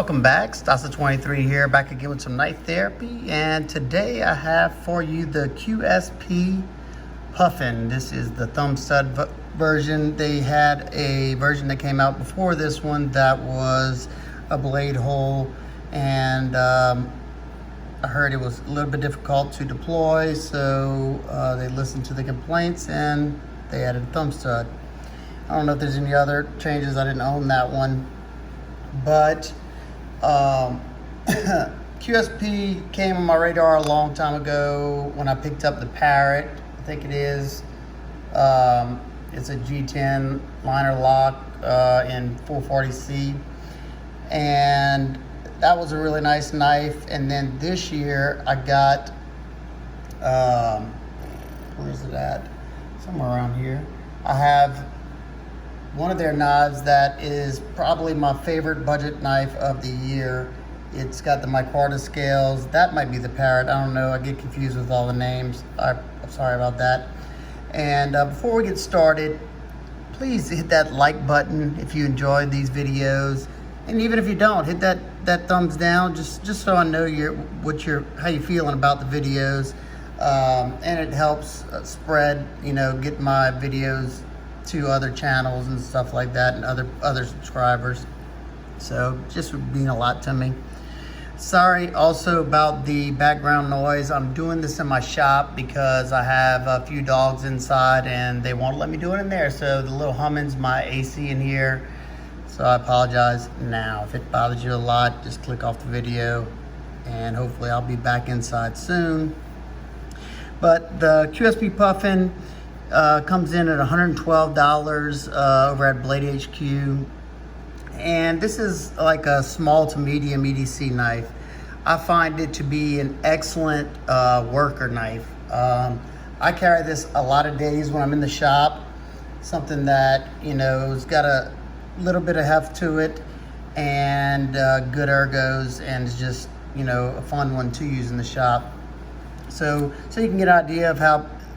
Welcome back, Stasa23 here, back again with some knife therapy, and today I have for you the QSP Puffin. This is the thumb stud version. They had a version that came out before this one that was a blade hole, and I heard it was a little bit difficult to deploy, so they listened to the complaints and they added a thumb stud. I don't know if there's any other changes. I didn't own that one, but QSP came on my radar a long time ago when I picked up the Parrot. I think it is. It's a G10 liner lock in 440C, and that was a really nice knife. And then this year I got where is it at? Somewhere around here. I have one of their knives that is probably my favorite budget knife of the year. It's got the micarta scales. That might be the Parrot. I don't know. I get confused with all the names. I'm sorry about that. And before we get started, please hit that like button if you enjoyed these videos. And even if you don't, hit that thumbs down just so I know how you're feeling about the videos. And it helps spread, get my videos to other channels and stuff like that, and other subscribers. So just would mean a lot to me. Sorry also about the background noise. I'm doing this in my shop because I have a few dogs inside and they won't let me do it in there, so the little humming's my AC in here. So I apologize now. If it bothers you a lot, just click off the video and hopefully I'll be back inside soon. But the QSP Puffin comes in at $112 over at Blade HQ, and this is like a small to medium EDC knife. I find it to be an excellent worker knife. I carry this a lot of days when I'm in the shop. Something that has got a little bit of heft to it and good ergos, and it's just a fun one to use in the shop. So you can get an idea of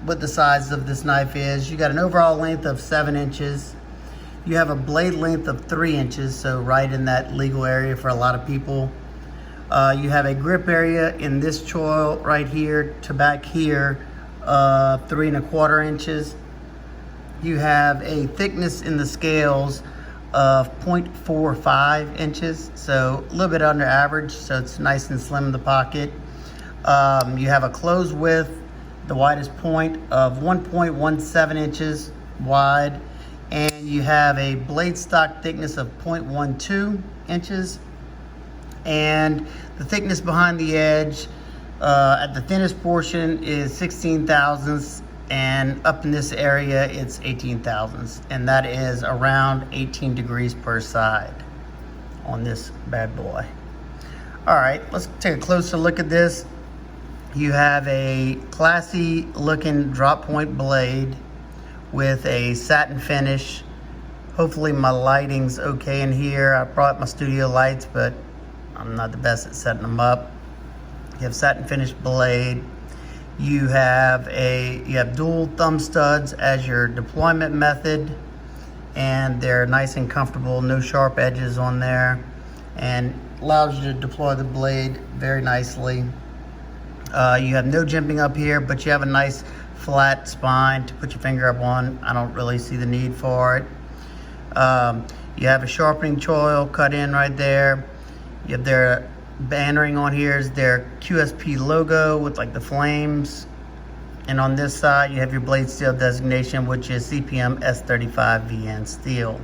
what the size of this knife is. You got an overall length of 7 inches. You have a blade length of 3 inches, so right in that legal area for a lot of people. You have a grip area in this choil right here to back here, 3 1/4 inches. You have a thickness in the scales of 0.45 inches, so a little bit under average, so it's nice and slim in the pocket. You have a closed width, the widest point of 1.17 inches wide, and you have a blade stock thickness of 0.12 inches, and the thickness behind the edge at the thinnest portion is 16 thousandths, and up in this area it's 18 thousandths, and that is around 18 degrees per side on this bad boy. All right, let's take a closer look at this. You have a classy looking drop point blade with a satin finish. Hopefully my lighting's okay in here. I brought my studio lights, but I'm not the best at setting them up. You have satin finish blade. You have dual thumb studs as your deployment method, and they're nice and comfortable, no sharp edges on there, and allows you to deploy the blade very nicely. You have no jimping up here, but you have a nice flat spine to put your finger up on. I don't really see the need for it. You have a sharpening choil cut in right there. You have their bannering on here is their QSP logo with like the flames. And on this side, you have your blade steel designation, which is CPM S35VN steel.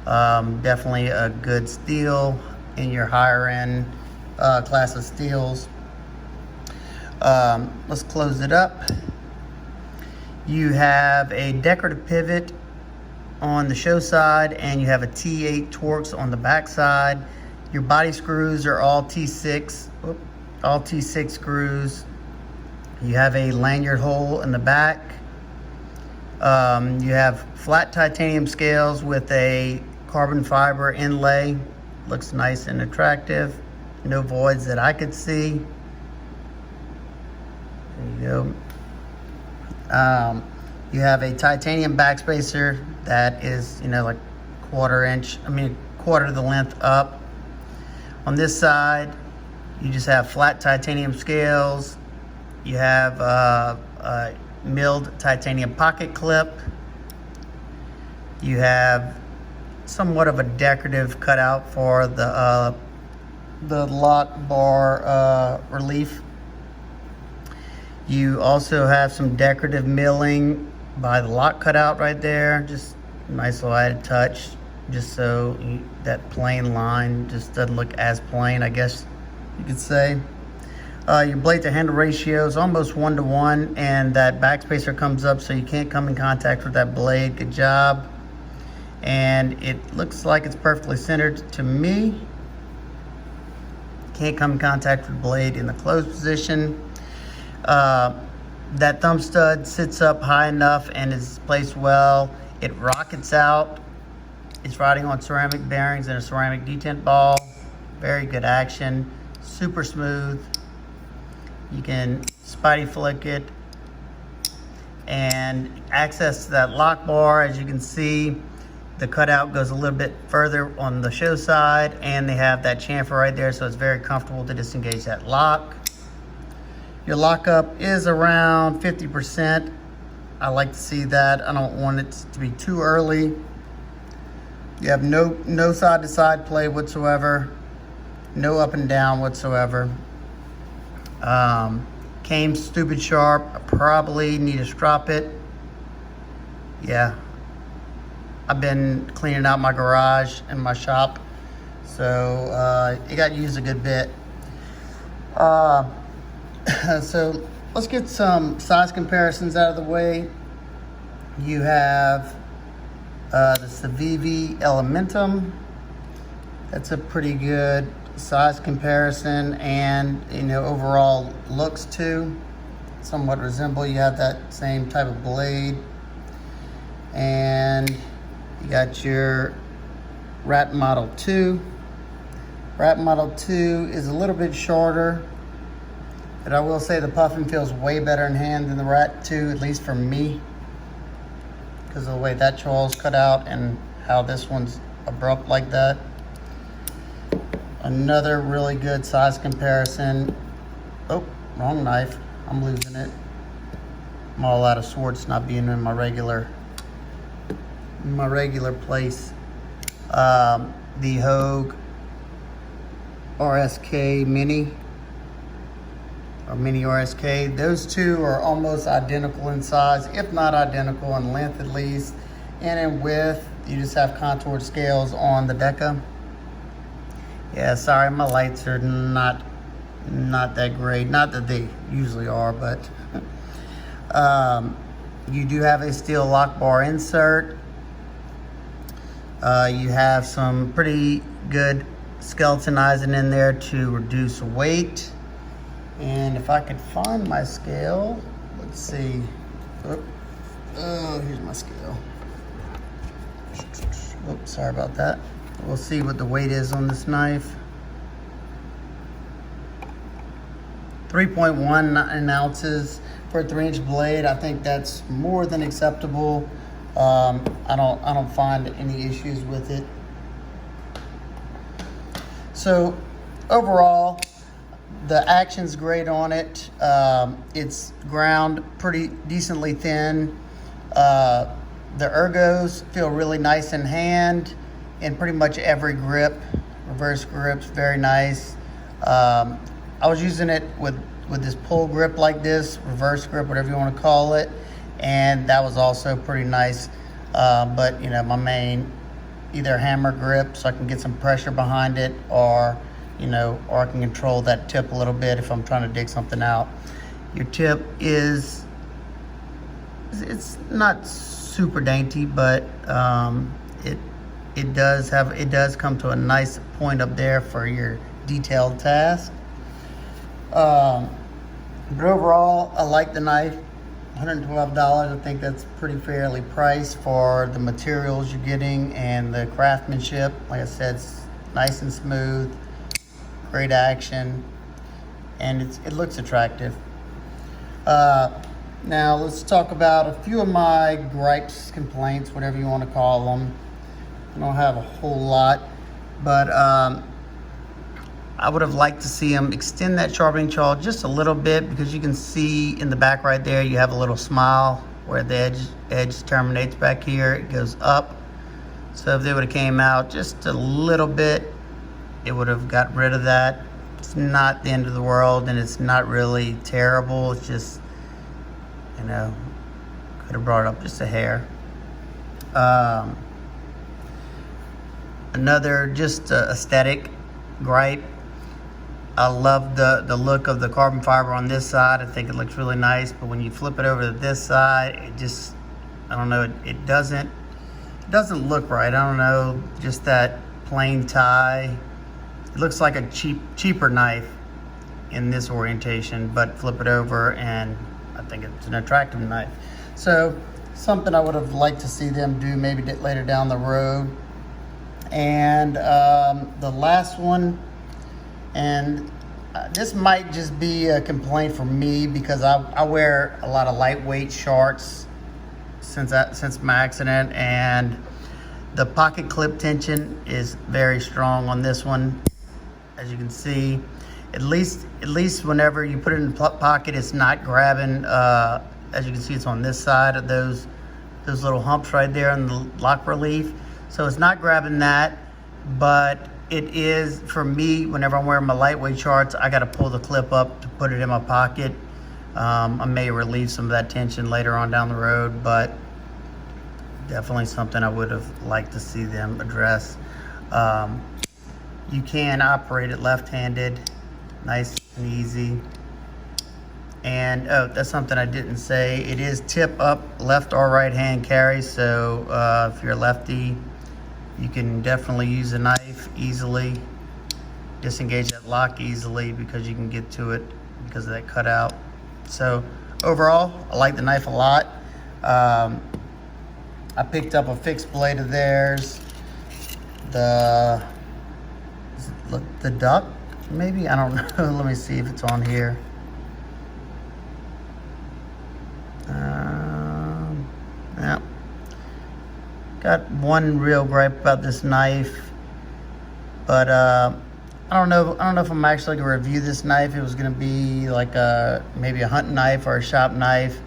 Definitely a good steel in your higher end class of steels. Let's close it up. You have a decorative pivot on the show side, and you have a T8 Torx on the back side. Your body screws are all T6 screws. You have a lanyard hole in the back. You have flat titanium scales with a carbon fiber inlay. Looks nice and attractive. No voids that I could see. There you go. You have a titanium backspacer that is, like quarter the length up. On this side, you just have flat titanium scales. You have a milled titanium pocket clip. You have somewhat of a decorative cutout for the lock bar relief. You also have some decorative milling by the lock cutout right there. Just a nice little added touch, just so that plain line just doesn't look as plain, I guess you could say. Your blade to handle ratio is almost 1-to-1, and that backspacer comes up so you can't come in contact with that blade. Good job. And it looks like it's perfectly centered to me. Can't come in contact with the blade in the closed position. That thumb stud sits up high enough and is placed well. It rockets out. It's riding on ceramic bearings and a ceramic detent ball. Very good action. Super smooth. You can spidey flick it. And access to that lock bar, as you can see, the cutout goes a little bit further on the show side, and they have that chamfer right there, so it's very comfortable to disengage that lock. Your lockup is around 50%. I like to see that. I don't want it to be too early. You have no side to side play whatsoever. No up and down whatsoever. Came stupid sharp. I probably need to strop it. Yeah. I've been cleaning out my garage and my shop, so it got used a good bit. So let's get some size comparisons out of the way. You have the Civivi Elementum. That's a pretty good size comparison, and overall looks too somewhat resemble. You have that same type of blade, and you got your Rat Model 2. Rat Model 2 is a little bit shorter, but I will say the Puffin feels way better in hand than the Rat 2, at least for me, because of the way that choil's cut out and how this one's abrupt like that. Another really good size comparison. Oh, wrong knife. I'm losing it. I'm all out of swords not being in my regular place. The Hogue RSK Mini, or Mini RSK. Those two are almost identical in size, if not identical in length at least, and in width. You just have contoured scales on the Deca. Yeah, sorry, my lights are not that great. Not that they usually are, but you do have a steel lock bar insert. You have some pretty good skeletonizing in there to reduce weight. And if I could find my scale, let's see. Oh, here's my scale. Oops, sorry about that. We'll see what the weight is on this knife. 3.19 ounces for a 3-inch blade. I think that's more than acceptable. I don't find any issues with it. So overall, the action's great on it. It's ground pretty decently thin. The ergos feel really nice in hand in pretty much every grip. Reverse grips, very nice. I was using it with this pull grip like this, reverse grip, whatever you want to call it, and that was also pretty nice. But my main, either hammer grip so I can get some pressure behind it, or I can control that tip a little bit if I'm trying to dig something out. Your tip it's not super dainty, but it does come to a nice point up there for your detailed task. But overall, I like the knife. $112. I think that's pretty fairly priced for the materials you're getting and the craftsmanship. Like I said, it's nice and smooth, great action, and it looks attractive. Now let's talk about a few of my gripes, complaints, whatever you want to call them. I don't have a whole lot, but I would have liked to see them extend that sharpening choil just a little bit, because you can see in the back right there, you have a little smile where the edge terminates back here. It goes up. So if they would have came out just a little bit, it would have got rid of that. It's not the end of the world, and it's not really terrible. It's just, you know, could have brought it up just a hair. Another just aesthetic gripe. I love the look of the carbon fiber on this side. I think it looks really nice, but when you flip it over to this side, it just, I don't know, it doesn't look right. I don't know, just that plain tie. It looks like a cheaper knife in this orientation, but flip it over and I think it's an attractive knife. So something I would have liked to see them do maybe later down the road. And the last one, and this might just be a complaint for me, because I wear a lot of lightweight sharks since my accident, and the pocket clip tension is very strong on this one. As you can see, at least whenever you put it in the pocket, it's not grabbing. As you can see, it's on this side of those little humps right there in the lock relief. So it's not grabbing that, but it is, for me, whenever I'm wearing my lightweight charts, I got to pull the clip up to put it in my pocket. I may relieve some of that tension later on down the road, but definitely something I would have liked to see them address. You can operate it left-handed, nice and easy. And oh, that's something I didn't say. It is tip up, left or right hand carry. So if you're a lefty, you can definitely use a knife easily, disengage that lock easily, because you can get to it because of that cutout. So overall, I like the knife a lot. I picked up a fixed blade of theirs. The duck, maybe? I don't know. Let me see if it's on here. Yeah. Got one real gripe about this knife, but I don't know if I'm actually gonna review this knife. It was gonna be like maybe a hunting knife or a shop knife.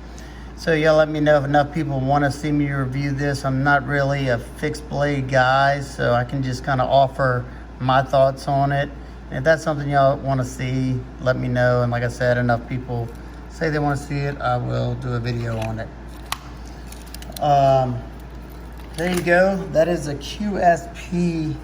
So y'all let me know if enough people want to see me review this. I'm not really a fixed blade guy, so I can just kind of offer my thoughts on it. And if that's something y'all want to see, let me know. And like I said, enough people say they want to see it, I will do a video on it. There you go. That is a QSP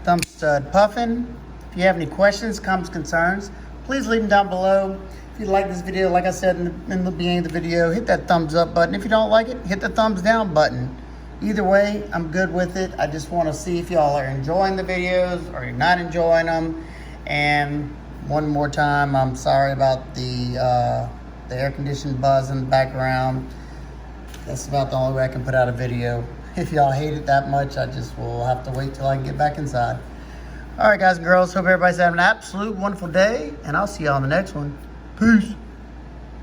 thumb stud Puffin. If you have any questions, comments, concerns, please leave them down below. If you like this video, like I said in the beginning of the video, hit that thumbs up button. If you don't like it, hit the thumbs down button. Either way, I'm good with it. I just want to see if y'all are enjoying the videos or you're not enjoying them. And one more time, I'm sorry about the air-conditioned buzz in the background. That's about the only way I can put out a video. If y'all hate it that much, I just will have to wait till I can get back inside. All right, guys and girls, hope everybody's having an absolute wonderful day, and I'll see y'all on the next one. Peace.